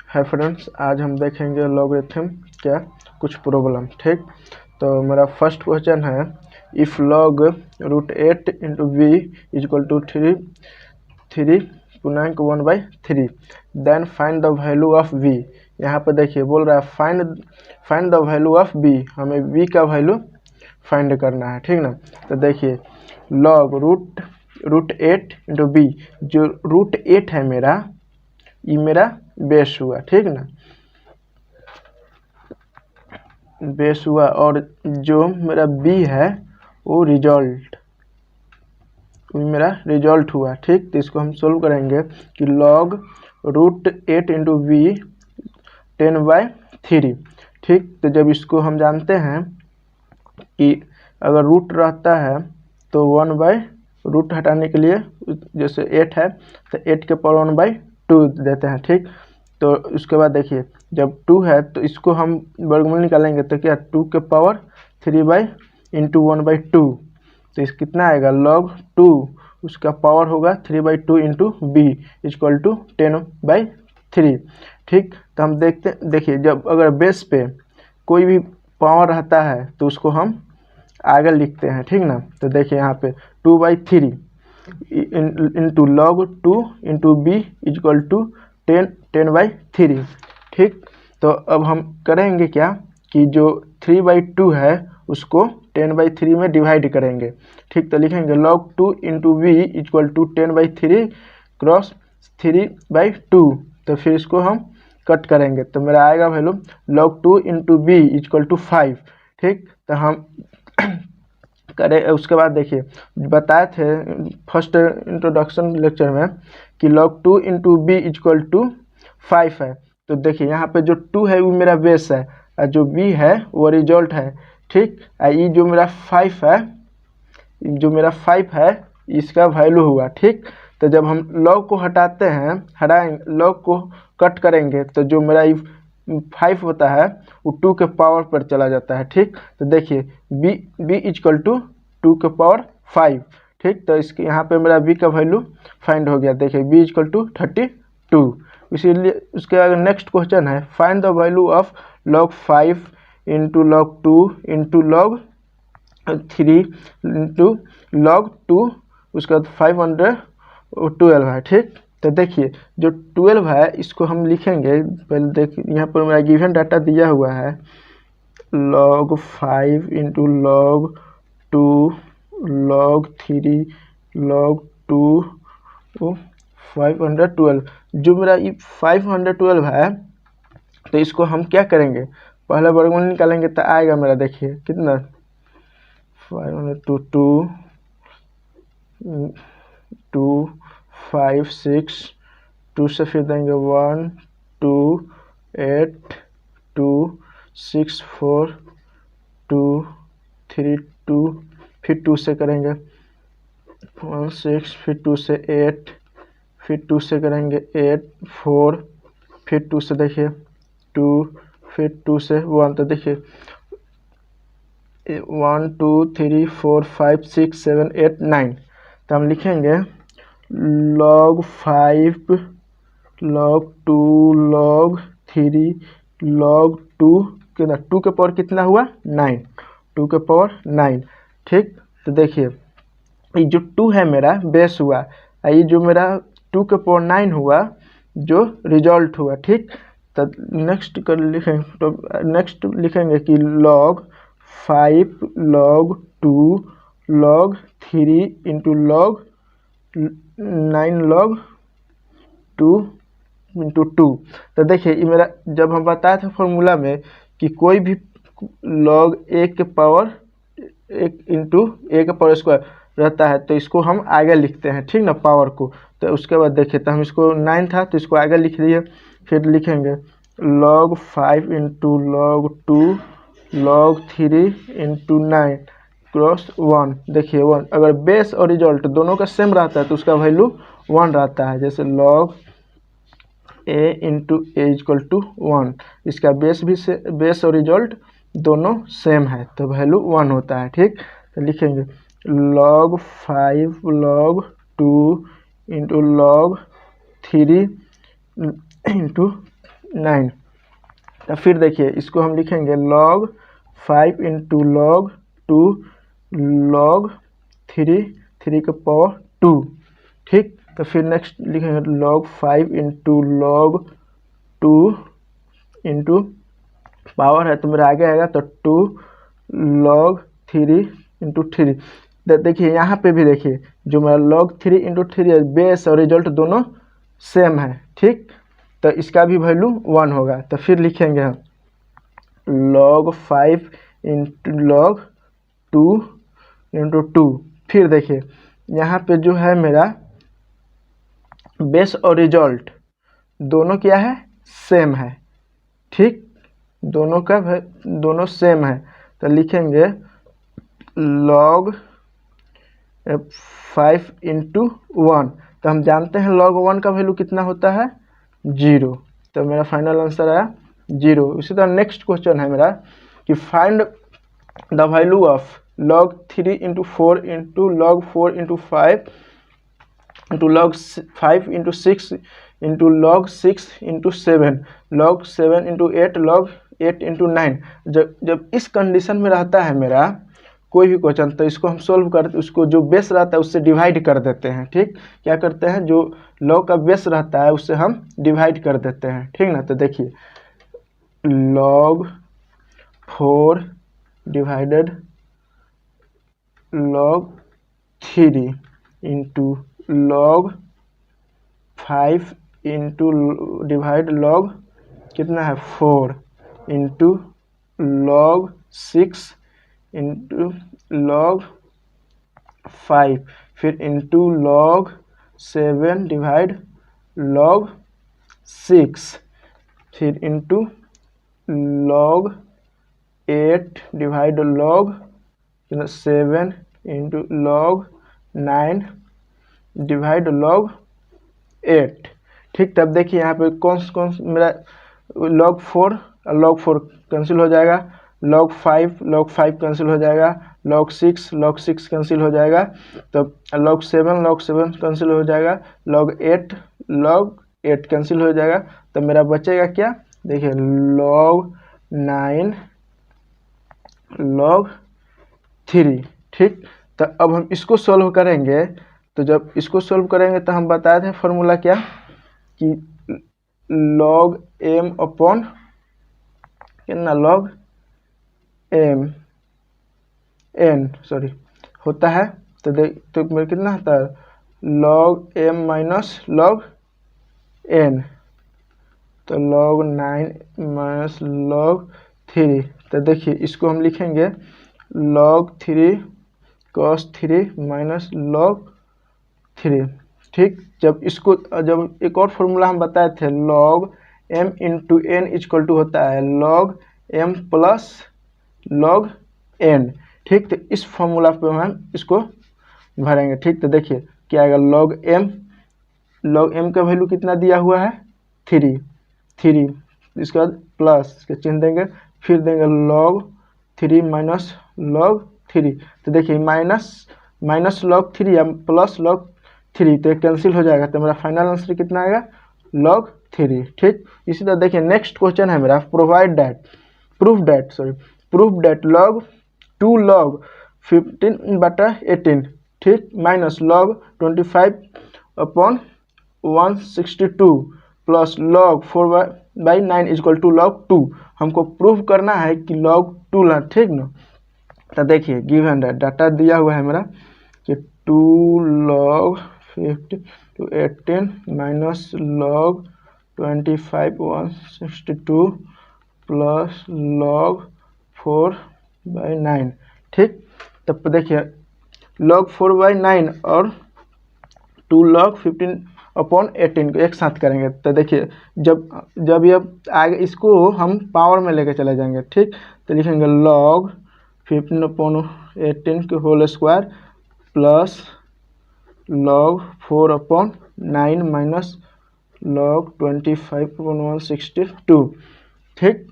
है फ्रेंड्स, आज हम देखेंगे लॉगरिथम क्या कुछ प्रॉब्लम। ठीक, तो मेरा फर्स्ट क्वेश्चन है, if log √8 into V equal to 3.1/3 then find the value of V. यहाँ पर देखिए बोल रहा है find the value of V, हमें वी का वैल्यू फाइंड करना है। ठीक ना, तो देखिए लॉग √8 इंटू बी, जो √8 है मेरा, ये मेरा बेस हुआ। ठीक ना, बेस हुआ, और जो मेरा बी है वो मेरा रिजल्ट हुआ। ठीक, तो इसको हम सोल्व करेंगे कि लॉग √8 इंटू बी 10/3। ठीक, तो जब इसको हम जानते हैं कि अगर रूट रहता है तो 1/√, हटाने के लिए जैसे 8 है तो 8 के पावर 1/2 देते हैं। ठीक, तो उसके बाद देखिए जब 2 है तो इसको हम वर्गमूल निकालेंगे तो क्या 2 के पावर 3 इंटू 1/2, तो इस कितना आएगा log 2, उसका पावर होगा 3/2 इंटू बी इक्वल टू 10/3। ठीक, तो हम देखिए जब अगर बेस पे कोई भी पावर रहता है तो उसको हम आगे लिखते हैं। ठीक ना, तो देखिए यहाँ पे 2/3 into log 2 into B equal to 10/3। ठीक, तो अब हम करेंगे क्या कि जो 3/2 है उसको 10/3 में डिवाइड करेंगे। ठीक, तो लिखेंगे log 2 into V equal to 10/3 cross 3/2, तो फिर इसको हम कट करेंगे तो मेरा आएगा value log 2 into B equal to 5। ठीक, तो हम करें। उसके बाद देखिए बताए थे फर्स्ट इंट्रोडक्शन लेक्चर में कि log 2 into B equal to 5 है, तो देखिए यहाँ पे जो 2 है वो मेरा बेस है और जो b है वो रिजल्ट है। ठीक, ये जो मेरा 5 है इसका वैल्यू हुआ। ठीक, तो जब हम log को हटाएंगे log को कट करेंगे तो जो मेरा 5 होता है वो 2 के पावर पर चला जाता है। ठीक, तो देखिए b इक्वल टू 2 के पावर 5। ठीक, तो इसके यहाँ पे मेरा b का वैल्यू फाइंड हो गया। देखिए b इक्वल टू 32। इसीलिए उसके आगे नेक्स्ट क्वेश्चन है, find the value of log 5 into log 2 into log 3 into log 2, उसके बाद 512 है। ठीक, तो देखिए जो 12 है इसको हम लिखेंगे पहले। देखिए यहाँ पर मेरा गिवन डाटा दिया हुआ है log 5 into log 2 log 3 log 2 512। जो मेरा ये 512 है तो इसको हम क्या करेंगे, पहले वर्गमूल निकालेंगे तो आएगा मेरा, देखिए कितना 502 2 5 6 2 से फिर देंगे 1 2 8 2 6 4 2 3 2, फिर 2 से करेंगे 1 6, फिर 2 से 8, फिर 2 से करेंगे 8 4, फिर 2 से देखिए 2, फिर 2 से 1, तो देखिए 1 2 3 4 5 6 7 8 9, तो हम लिखेंगे log 5 log 2 log 3 log 2 कितना 2 के पावर कितना हुआ 9, 2 के पावर 9। ठीक, तो देखिए ये जो 2 है मेरा बेस हुआ, ये जो मेरा 2 के पावर 9 हुआ जो रिजल्ट हुआ। ठीक, तो नेक्स्ट लिखेंगे कि log 5 log 2 log 3 into log 9 log 2 into 2। तो देखिए ये मेरा, जब हम बताए थे फॉर्मूला में कि कोई भी log 1 के पावर 1 इंटू a के पावर स्क्वायर रहता है तो इसको हम आगे लिखते हैं। ठीक ना, पावर को। तो उसके बाद देखिए तो हम इसको 9 था तो इसको आगे लिख दिए, फिर लिखेंगे log 5 into log 2 log 3 into 9 cross 1। देखिए 1, अगर बेस और रिजल्ट दोनों का सेम रहता है तो उसका वैल्यू 1 रहता है। जैसे log a into A equal to 1, इसका बेस और रिजल्ट दोनों सेम है तो वैल्यू 1 होता है। ठीक, तो लिखेंगे log 5 log 2 into log 3 into 9। तो फिर देखिए इसको हम लिखेंगे log 5 इंटू log 2 log 3 3 का पावर 2। ठीक, तो फिर नेक्स्ट लिखेंगे log 5 into log 2 into power है तो मेरा आगे आएगा तो 2 log 3 इंटू 3। देखिए यहाँ पे भी देखिए जो मेरा log 3 इंटू 3 है, बेस और रिजल्ट दोनों सेम है। ठीक, तो इसका भी वैल्यू 1 होगा। तो फिर लिखेंगे हम log 5 इंटू log 2 इंटू 2। फिर देखिए यहाँ पे जो है मेरा बेस और रिजल्ट दोनों क्या है, सेम है। ठीक, दोनों सेम है तो लिखेंगे log 5 इंटू 1। तो हम जानते हैं log 1 का वैल्यू कितना होता है, 0। तो मेरा फाइनल आंसर आया 0। इसी तरह नेक्स्ट क्वेश्चन है मेरा कि find the value of log 3 into 4 into log 4 into 5 into log 5 into 6 into log 6 into 7 log 7 into 8 log 8 into 9। जब इस कंडीशन में रहता है मेरा कोई भी क्वेश्चन, तो इसको हम सोल्व करते, उसको जो बेस रहता है उससे डिवाइड कर देते हैं। ठीक, क्या करते हैं, जो log का बेस रहता है उससे हम डिवाइड कर देते हैं। ठीक ना, तो देखिए log 4 divided log 3 into log 5 into divide log कितना है 4 इंटू log 6 इंटू log 5 फिर इंटू log 7 डिवाइड log 6 फिर into log 8 divide log 7 into log 9 divide log 8। ठीक, तब देखिए यहाँ पे कौन मेरा log 4 और log 4 कैंसिल हो जाएगा, log 5 कैंसिल हो जाएगा, log 6 कैंसिल हो जाएगा, तो log 7 कैंसिल हो जाएगा, log 8 कैंसिल हो जाएगा। तो मेरा बचेगा क्या, देखिए log 9 log 3। ठीक, तो अब हम इसको सॉल्व करेंगे। तो जब इसको सॉल्व करेंगे तो हम बताए थे फॉर्मूला क्या कि log m अपॉन कितना log m n होता है। तो तो मेरा कितना होता है log m minus log n, तो log 9 माइनस log 3। तो देखिए इसको हम लिखेंगे log 3 cos 3 माइनस log 3। ठीक, जब एक और फॉर्मूला हम बताए थे log m into n equal to होता है log m plus log n। ठीक, तो इस फॉर्मूला पे हम इसको भरेंगे। ठीक, तो देखिए क्या आएगा log m का वैल्यू कितना दिया हुआ है 3। इसके बाद प्लस के चिन्ह देंगे, फिर देंगे log 3 माइनस log 3। तो देखिए माइनस log 3 या प्लस log 3 तो कैंसिल हो जाएगा। तो मेरा फाइनल आंसर कितना आएगा log 3। ठीक, इसी तरह देखिए नेक्स्ट क्वेश्चन है मेरा प्रूफ दैट log 2 log 15/18 ठीक minus log 25 upon 162 plus log 4/9 equal to log 2। हमको प्रूफ करना है कि log 2 ला। ठीक ना, तो देखिए गिवन डाटा दिया हुआ है मेरा कि 2 log 15/18 minus log 25 162 plus log 4/9। ठीक, तब देखिए log 4/9 और 2 log 15/18 को एक साथ करेंगे। तो देखिए जब ये आगे इसको हम पावर में लेके चले जाएंगे। ठीक, तो लिखेंगे log 15/18 के whole square plus log 4/9 minus log 25/162। ठीक,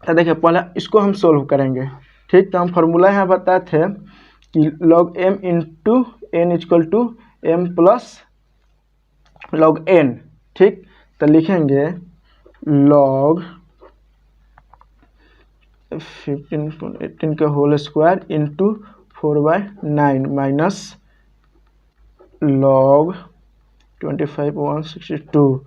तो देखिए पहले इसको हम सोल्व करेंगे। ठीक, तो हम फार्मूला यहाँ बताए थे कि log m into n equal to m plus log n। ठीक, तो लिखेंगे log 15.18 का whole square into 4/9 minus log 25/162।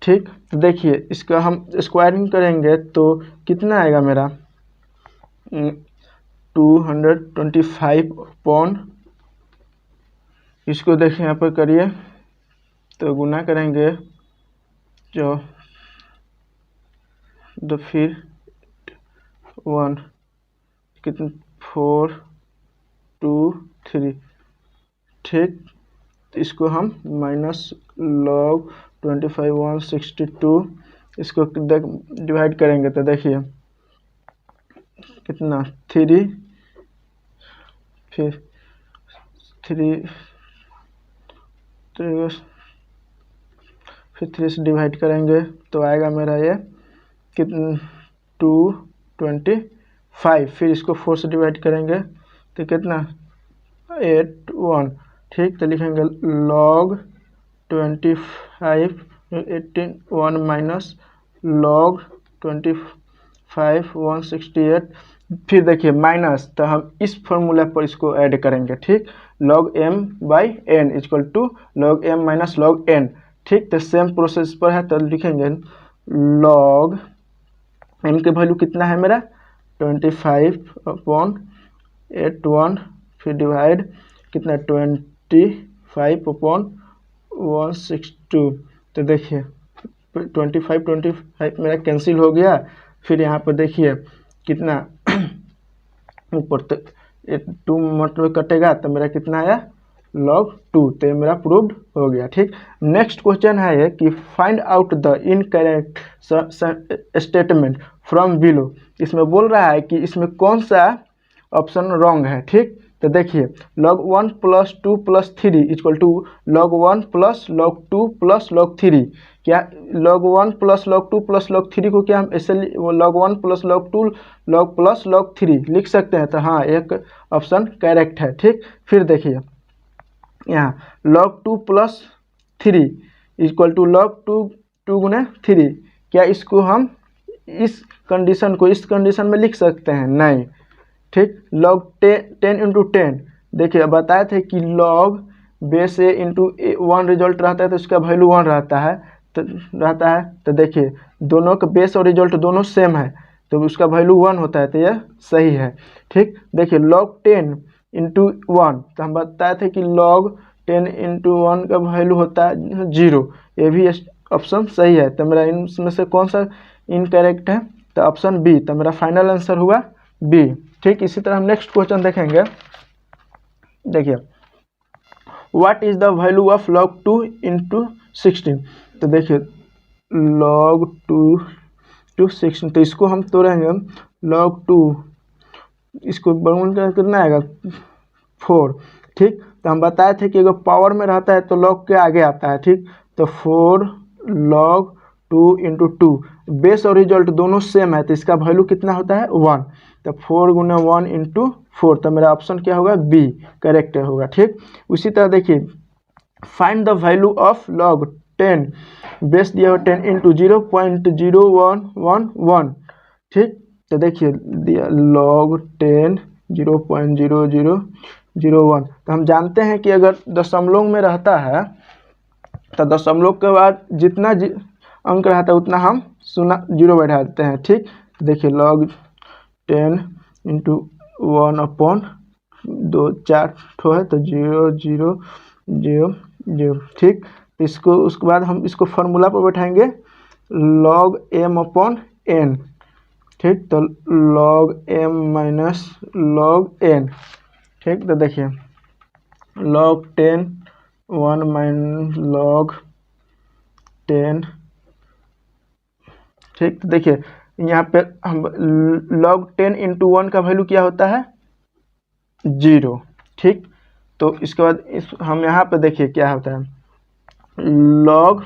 ठीक, तो देखिए इसका हम स्क्वायरिंग करेंगे तो कितना आएगा मेरा 225 इसको देखिए यहाँ पर करिए तो गुना करेंगे जो तो फिर 1 कितने 4 2 3। ठीक, तो इसको हम माइनस log 25/162 इसको डिवाइड करेंगे तो देखिए कितना 3 फिर 3 फिर 3 से डिवाइड करेंगे तो आएगा मेरा ये कितना 225। फिर इसको 4 से डिवाइड करेंगे तो कितना 81। ठीक, तो लिखेंगे log 25/1 माइनस log 25/168। फिर देखिए माइनस, तो हम इस फॉर्मूला पर इसको ऐड करेंगे। ठीक, log m/n equal to log m minus log n। ठीक, तो सेम प्रोसेस पर है तो लिखेंगे log m के वैल्यू कितना है मेरा 25/81 फिर डिवाइड कितना 25/162। तो देखिए 25 मेरा कैंसिल हो गया। फिर यहाँ पर देखिए कितना ऊपर तो 2 मतलब कटेगा तो मेरा कितना आया log 2। तो ये मेरा प्रूव्ड हो गया। ठीक, नेक्स्ट क्वेश्चन है ये कि find out the incorrect statement from below. इसमें बोल रहा है कि इसमें कौन सा ऑप्शन रॉन्ग है। ठीक, तो देखिए log 1 + 2 + 3 equal to log 1 + log 2 + log 3। क्या log 1 + log 2 + log 3 को क्या हम ऐसे log 1 + log 2 + log 3 लिख सकते हैं? तो हाँ, एक ऑप्शन करेक्ट है। ठीक, फिर देखिए यहाँ log 2 + 3 इक्वल टू log 2 गुने 3। क्या इसको हम इस कंडीशन को इस कंडीशन में लिख सकते हैं? नहीं। ठीक, log 10 × 10 देखिए बताए थे कि log base a into 1 result रहता है तो इसका वैल्यू 1 रहता है तो देखिए दोनों का बेस और रिजल्ट दोनों सेम है तो उसका वैल्यू 1 होता है, तो यह सही है। ठीक, देखिए log 10 × 1 तो हम बताए थे कि log 10 × 1 का वैल्यू होता है 0। ये भी ऑप्शन सही है। तो मेरा इनमें से कौन सा इनकरेक्ट है? तो ऑप्शन बी। तो मेरा फाइनल आंसर हुआ बी। ठीक, इसी तरह हम नेक्स्ट क्वेश्चन देखेंगे। देखिए what is the value of log 2 × 16। तो देखिए log 2 × 16 तो इसको हम तोड़ेंगे log 2 इसको वर्गमूल कर कितना आएगा 4। ठीक, तो हम बताए थे कि अगर पावर में रहता है तो log के आगे आता है। ठीक, तो 4 log 2 × 2 बेस और रिजल्ट दोनों सेम है तो इसका वैल्यू कितना होता है 1। तो 4 × 1 × 4 तो मेरा ऑप्शन क्या होगा बी करेक्ट होगा। ठीक, उसी तरह देखिए find the value of log 10 base दिया हुआ 10 × 0.0111। ठीक, तो देखिए दिया log 10 0.0001। तो हम जानते हैं कि अगर दशमलव में रहता है तो दशमलव के बाद जितना अंक रहता है उतना हम 0 बैठा देते हैं। ठीक, तो देखिए log 10 × 1/2 4 ठो है तो 0.000। ठीक, तो इसको उसके बाद हम इसको फॉर्मूला पर बैठाएंगे log m/n। ठीक, तो log m minus log n। ठीक, तो देखिए log 10 1 माइनस log 10। ठीक, तो देखिए यहाँ पे हम log 10 × 1 का वैल्यू क्या होता है 0। ठीक, तो इसके बाद हम यहाँ पे देखिए क्या होता है log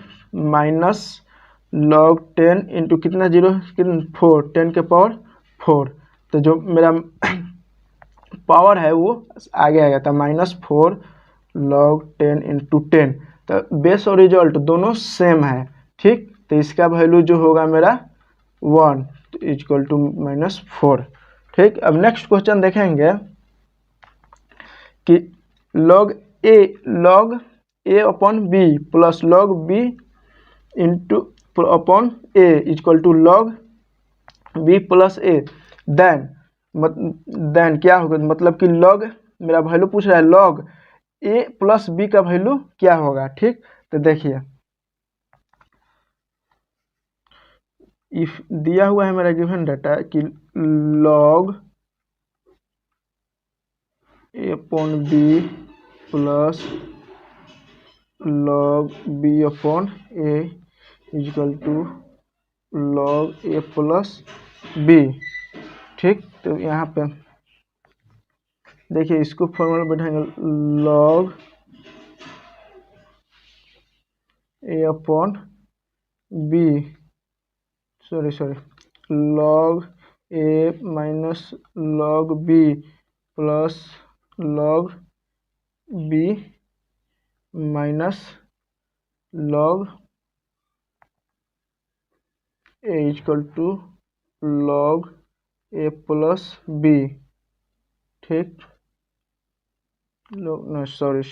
माइनस log 10 × कितना 0 कितना 4 10 के पावर 4। तो जो मेरा पावर है वो आगे आएगा था -4 log 10 × 10। तो बेस और रिजल्ट दोनों सेम है। ठीक, तो इसका वैल्यू जो होगा मेरा 1 इक्वल टू -4। ठीक, अब नेक्स्ट क्वेश्चन देखेंगे कि log a upon b plus log b into upon a equal to log b plus a, then क्या होगा, मतलब कि log मेरा वैल्यू पूछ रहा है log a प्लस b का वैल्यू क्या होगा। ठीक, तो देखिए इफ दिया हुआ है मेरा गिवन डाटा कि log a upon b plus log b upon a equal to log a plus b। ठीक, तो यहाँ पे देखिए इसको फॉर्मूला बैठाएंगे log a upon b, sorry log a minus log b plus log b minus log a equal to log a plus b। ठीक, sorry,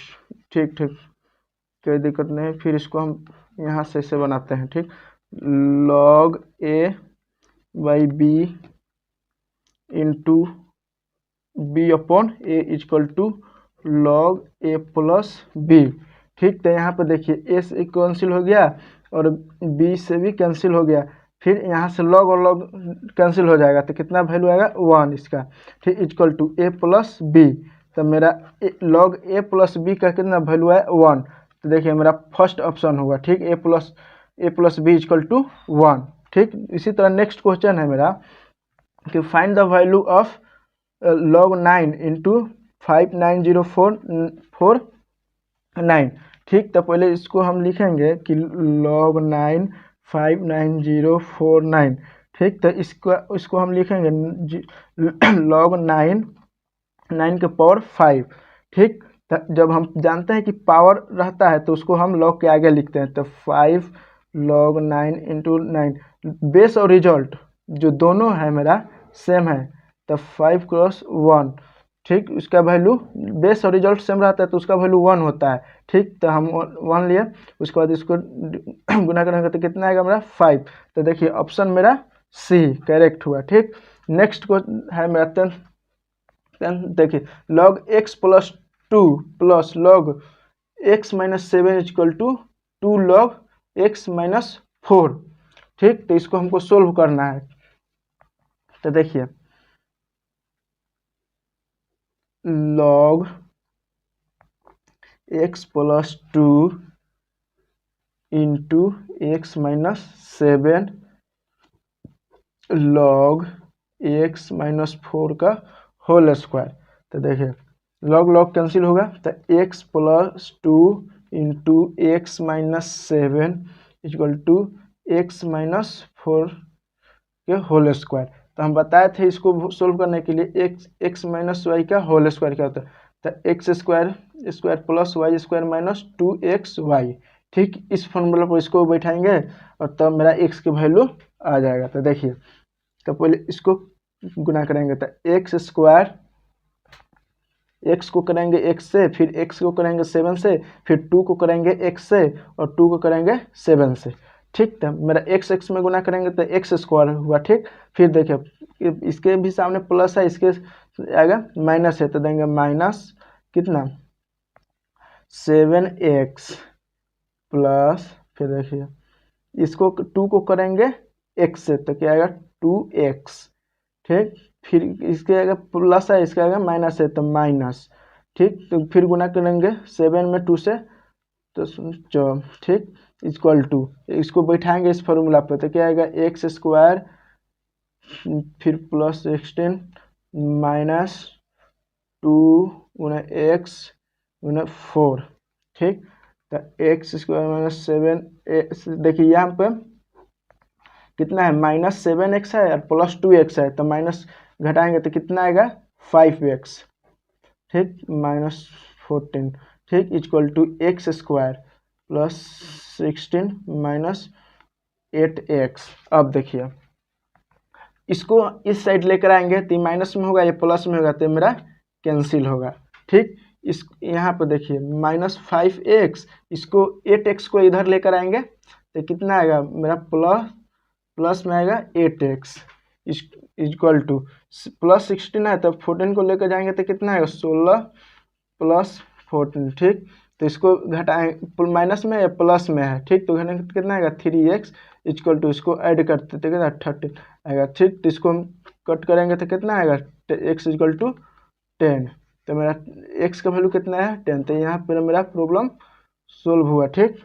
ठीक, कोई दिक्कत नहीं। फिर इसको हम यहाँ से ऐसे बनाते हैं। ठीक, log a by b into b upon a equal to log a plus b। ठीक, तो यहाँ पर देखिए a से कैंसिल हो गया और b से भी कैंसिल हो गया, फिर यहाँ से log और log कैंसिल हो जाएगा, तो कितना वैल्यू आएगा 1 इसका। ठीक, equal to a plus b, तो मेरा log a प्लस b का कितना वैल्यू है 1, तो देखिए मेरा फर्स्ट ऑप्शन होगा। ठीक, a plus B equal to 1। ठीक, इसी तरह नेक्स्ट क्वेश्चन है मेरा कि find the value of log 9 into 59049। ठीक, तो पहले इसको हम लिखेंगे कि log 9 59049। ठीक, तो इसको हम लिखेंगे log 9 के पावर 5। ठीक, तो जब हम जानते हैं कि पावर रहता है तो उसको हम log के आगे लिखते हैं, तो 5 log 9 इंटू 9, बेस और रिजल्ट जो दोनों है मेरा सेम है, तो 5 क्रॉस 1। ठीक, उसका वैल्यू बेस और रिजल्ट सेम रहता है तो उसका वैल्यू 1 होता है। ठीक, तो हम 1 लिए, उसके बाद इसको गुना करेंगे तो कितना आएगा मेरा 5। तो देखिए ऑप्शन मेरा सी करेक्ट हुआ। ठीक, नेक्स्ट को है मेरा 10। देखिए log x plus 2 plus log x minus 7 equal to 2 log x minus 4। ठीक, तो इसको हमको सोल्व करना है। तो देखिए log x plus 2 into x minus 7 log x minus 4 का होल स्क्वायर। तो देखिए log कैंसिल होगा, तो x plus 2 into X minus 7 equal to X minus 4 के होल स्क्वायर। तो हम बताए थे इसको सोल्व करने के लिए एक्स माइनस वाई का होल स्क्वायर क्या होता है, तो X square plus Y square minus 2xy। ठीक, इस फॉर्मूला पर इसको बैठाएंगे और तब मेरा x की वैल्यू आ जाएगा। तो देखिए, तो पहले इसको गुना करेंगे, तो एक्स स्क्वायर, x को करेंगे x से, फिर x को करेंगे 7 से, फिर 2 को करेंगे x से और 2 को करेंगे 7 से। ठीक, तो मेरा x में गुना करेंगे तो एक्स स्क्वायर हुआ। ठीक, फिर देखिए इसके भी सामने प्लस है, इसके आएगा माइनस है, तो देंगे माइनस कितना 7x प्लस, फिर देखिए इसको 2 को करेंगे x से तो क्या आएगा 2x। ठीक, फिर इसके आएगा प्लस है, इसके आएगा माइनस है तो माइनस। ठीक, तो फिर गुना करेंगे 7 में 2 से तो ठीक इक्वल टू, इसको बैठाएंगे इस फॉर्मूला पे तो क्या आएगा एक्स स्क्वायर फिर प्लस 16 माइनस 2 गुना एक्स गुना 4। ठीक, तो एक्स स्क्वायर माइनस 7, देखिए यहाँ पे कितना है माइनस 7x है और प्लस 2x है, तो माइनस घटाएंगे तो कितना आएगा 5x। ठीक, माइनस 14। ठीक, equal to X square plus 16 minus 8x। अब देखिए इसको इस साइड लेकर आएंगे तो माइनस में होगा, ये प्लस में होगा, तो मेरा कैंसिल होगा। ठीक, इस यहाँ पर देखिए -5x, इसको 8x को इधर लेकर आएंगे तो कितना आएगा मेरा प्लस में आएगा 8x इक्वल टू +16 है, तो 14 को लेकर जाएंगे तो कितना आएगा 16 + 14। ठीक, तो इसको घटाएं, माइनस में या प्लस में है। ठीक, तो कितना आएगा 3x इक्वल टू, इसको ऐड करते तो कितना 13 आएगा। ठीक, तो इसको हम कट करेंगे तो कितना आएगा x इक्वल टू 10। तो मेरा x का वैल्यू कितना है 10। तो यहाँ पर मेरा प्रॉब्लम सोल्व हुआ। ठीक।